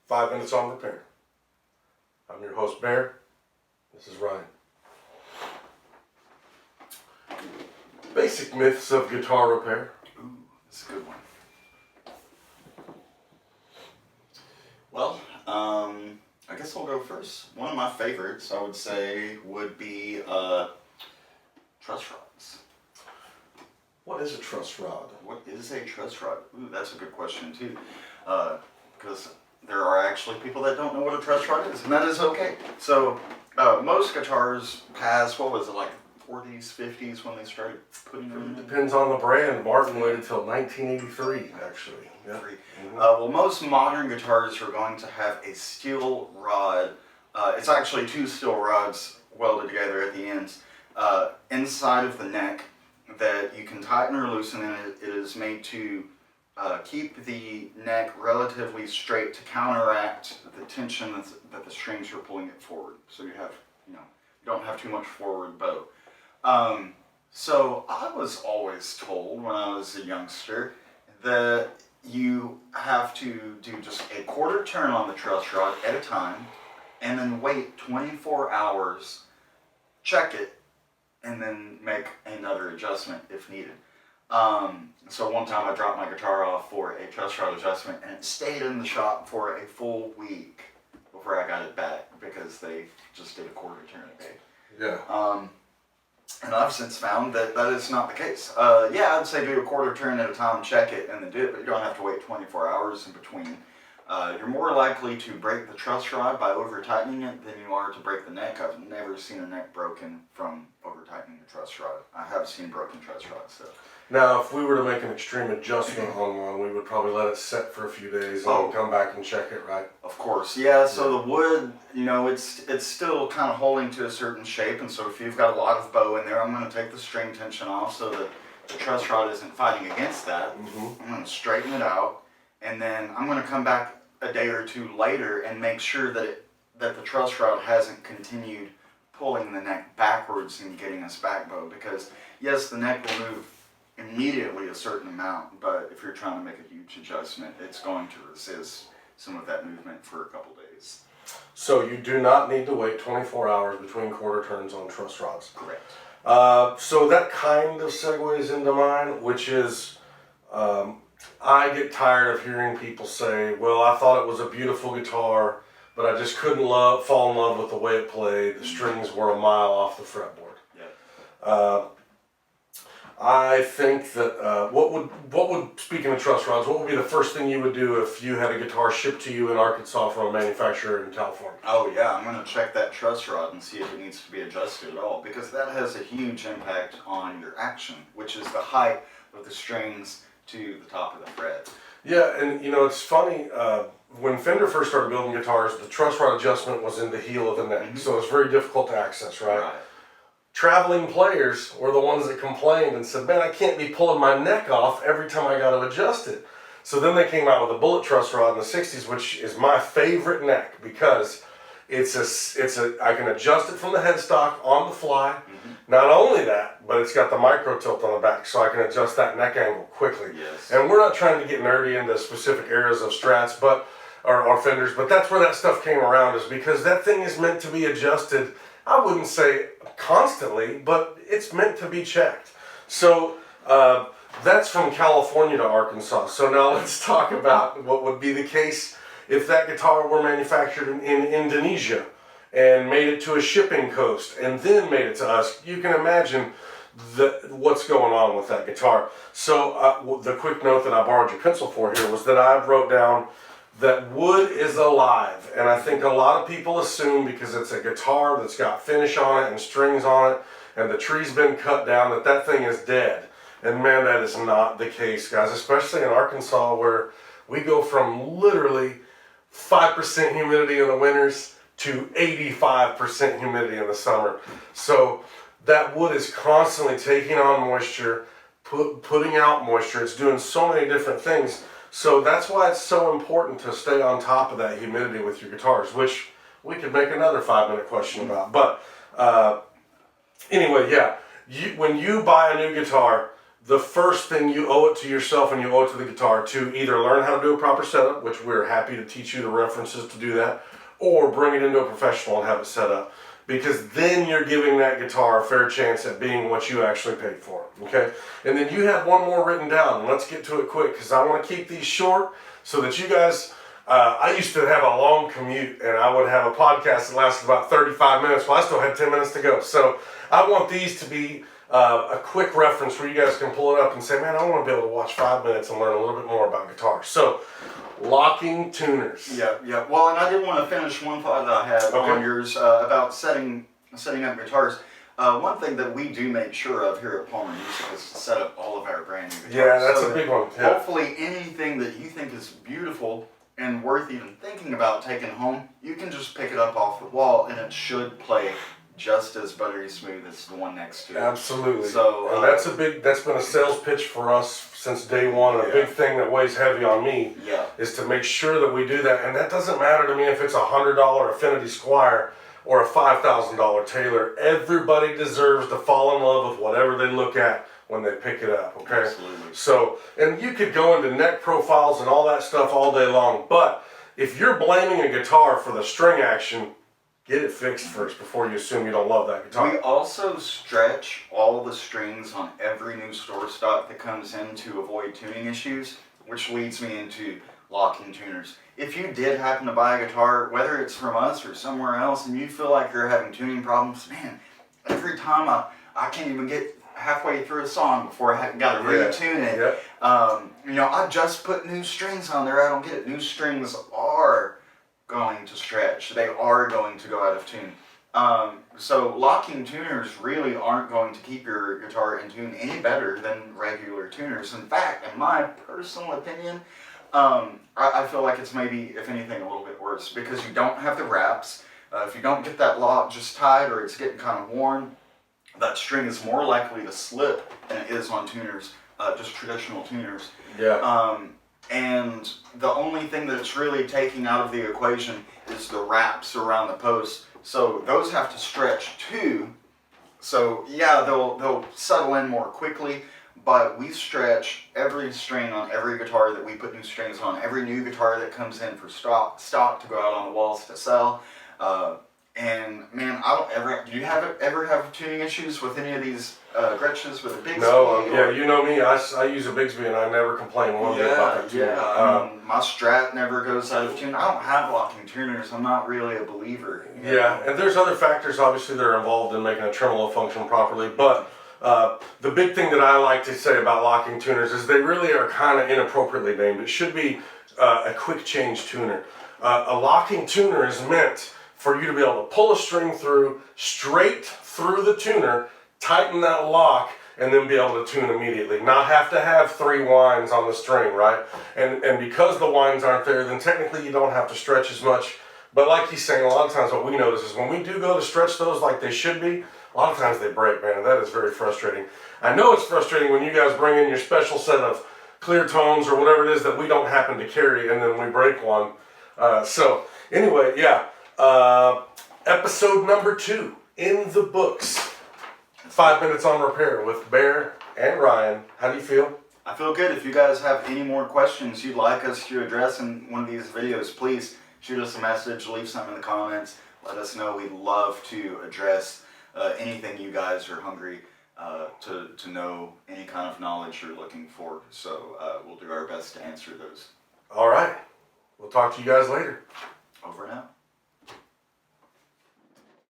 5 minutes on repair. I'm your host, Bear. This is Ryan. Basic myths of guitar repair. Ooh, that's a good one. Well, I guess I'll go first. One of my favorites, I would say, would be truss rods. What is a truss rod? What is a truss rod? Ooh, that's a good question too, because there are actually people that don't know what a truss rod is, and that is okay. So most guitars past, what was it, like 40s, 50s when they started putting them in? Depends on the brand. Martin waited till 1983, actually. Yeah. Well, most modern guitars are going to have a steel rod. It's actually two steel rods welded together at the ends, inside of the neck, that you can tighten or loosen, and it is made to keep the neck relatively straight to counteract the tension that the strings are pulling it forward. So you have, you don't have too much forward bow. So I was always told when I was a youngster that you have to do just a quarter turn on the truss rod at a time, and then wait 24 hours, check it, and then make another adjustment if needed. So one time I dropped my guitar off for a truss rod adjustment, and it stayed in the shop for a full week before I got it back because they just did a quarter turn a day. Yeah. And I've since found that that is not the case. Yeah, I'd say do a quarter turn at a time, check it, and then do it, but you don't have to wait 24 hours in between. You're more likely to break the truss rod by over-tightening it than you are to break the neck. I've never seen a neck broken from over-tightening the truss rod. I have seen broken truss rods, though. Now, if we were to make an extreme adjustment on one, we would probably let it set for a few days and then come back and check it, right? Of course, yeah. So the wood, it's still kind of holding to a certain shape, and so if you've got a lot of bow in there, I'm going to take the string tension off so that the truss rod isn't fighting against that. Mm-hmm. I'm going to straighten it out, and then I'm going to come back a day or two later and make sure that the truss rod hasn't continued pulling the neck backwards and getting us back bow, because yes, the neck will move immediately a certain amount, but if you're trying to make a huge adjustment, it's going to resist some of that movement for a couple days. So you do not need to wait 24 hours between quarter turns on truss rods. Correct. So that kind of segues into mine, which is I get tired of hearing people say, well, I thought it was a beautiful guitar, but I just couldn't fall in love with the way it played. The strings were a mile off the fretboard. Yep. I think that what would speaking of truss rods, what would be the first thing you would do if you had a guitar shipped to you in Arkansas from a manufacturer in California? Oh yeah, I'm going to check that truss rod and see if it needs to be adjusted at all, because that has a huge impact on your action, which is the height of the strings to the top of the fret. Yeah, and it's funny, when Fender first started building guitars, the truss rod adjustment was in the heel of the neck, mm-hmm. So it's very difficult to access, right? Traveling players were the ones that complained and said, man, I can't be pulling my neck off every time I got to adjust it. So then they came out with a bullet truss rod in the 60s, which is my favorite neck because I can adjust it from the headstock on the fly. Mm-hmm. Not only that, but it's got the micro tilt on the back, so I can adjust that neck angle quickly. Yes. And we're not trying to get nerdy into specific areas of Strats, or Fenders, but that's where that stuff came around, is because that thing is meant to be adjusted. I wouldn't say constantly, but it's meant to be checked. So that's from California to Arkansas. So now let's talk about what would be the case if that guitar were manufactured in Indonesia and made it to a shipping coast and then made it to us. You can imagine what's going on with that guitar. So the quick note that I borrowed your pencil for here was that I wrote down that wood is alive, and I think a lot of people assume because it's a guitar that's got finish on it and strings on it and the tree's been cut down that thing is dead. And man, that is not the case, guys, especially in Arkansas where we go from literally 5% humidity in the winters to 85% humidity in the summer. So that wood is constantly taking on moisture, putting out moisture. It's doing so many different things. So that's why it's so important to stay on top of that humidity with your guitars, which we could make another 5-minute question about. But anyway, yeah, when you buy a new guitar, the first thing you owe it to yourself and you owe it to the guitar to either learn how to do a proper setup, which we're happy to teach you the references to do that, or bring it into a professional and have it set up. Because then you're giving that guitar a fair chance at being what you actually paid for, okay? And then you have one more written down, and let's get to it quick because I want to keep these short so that you guys, I used to have a long commute and I would have a podcast that lasted about 35 minutes. Well, I still had 10 minutes to go. So I want these to be a quick reference where you guys can pull it up and say, man, I want to be able to watch 5 minutes and learn a little bit more about guitar. So, locking tuners. Yeah. Well, and I did want to finish one thought that I had on yours about setting up guitars. One thing that we do make sure of here at Palmer Music is to set up all of our brand new guitars. Yeah, that's a big one. Yeah. Hopefully anything that you think is beautiful and worth even thinking about taking home, you can just pick it up off the wall and it should play just as buttery smooth as the one next to it. Absolutely. So and that's been a sales pitch for us since day one. And a big thing that weighs heavy on me is to make sure that we do that. And that doesn't matter to me if it's $100 Affinity Squire or a $5,000 Taylor. Everybody deserves to fall in love with whatever they look at when they pick it up, okay? Absolutely. So, and you could go into neck profiles and all that stuff all day long, but if you're blaming a guitar for the string action, get it fixed first before you assume you don't love that guitar. We also stretch all the strings on every new store stock that comes in to avoid tuning issues, which leads me into locking tuners. If you did happen to buy a guitar, whether it's from us or somewhere else, and you feel like you're having tuning problems, man, every time I can't even get halfway through a song before I got to retune it. Yeah. I just put new strings on there. I don't get it. New strings are going to stretch. They are going to go out of tune. So locking tuners really aren't going to keep your guitar in tune any better than regular tuners. In fact, in my personal opinion, I feel like it's maybe, if anything, a little bit worse because you don't have the wraps. If you don't get that lock just tight or it's getting kind of worn, that string is more likely to slip than it is on tuners, just traditional tuners. Yeah. And the only thing that it's really taking out of the equation is the wraps around the post. So those have to stretch too. So yeah, they'll settle in more quickly, but we stretch every string on every guitar that we put new strings on. Every new guitar that comes in for stock to go out on the walls to sell. And man, do you ever have tuning issues with any of these Gretches with a Bigsby? No, yeah, you know me, I use a Bigsby and I never complain one bit about that tuner. Yeah, my Strat never goes out of tune. I don't have locking tuners. I'm not really a believer. Yeah, and there's other factors obviously that are involved in making a tremolo function properly, but the big thing that I like to say about locking tuners is they really are kind of inappropriately named. It should be a quick change tuner. A locking tuner is meant for you to be able to pull a string through, straight through the tuner, tighten that lock, and then be able to tune immediately. Not have to have 3 winds on the string, right? And because the winds aren't there, then technically you don't have to stretch as much. But like he's saying, a lot of times what we notice is when we do go to stretch those like they should be, a lot of times they break, man. That is very frustrating. I know it's frustrating when you guys bring in your special set of clear tones or whatever it is that we don't happen to carry, and then we break one. So anyway, yeah. Episode number 2 in the books. 5 minutes on repair with Bear and Ryan. How do you feel? I feel good. If you guys have any more questions you'd like us to address in one of these videos, please shoot us a message, leave something in the comments. Let us know. We'd love to address anything you guys are hungry to know, any kind of knowledge you're looking for. So we'll do our best to answer those. All right. We'll talk to you guys later.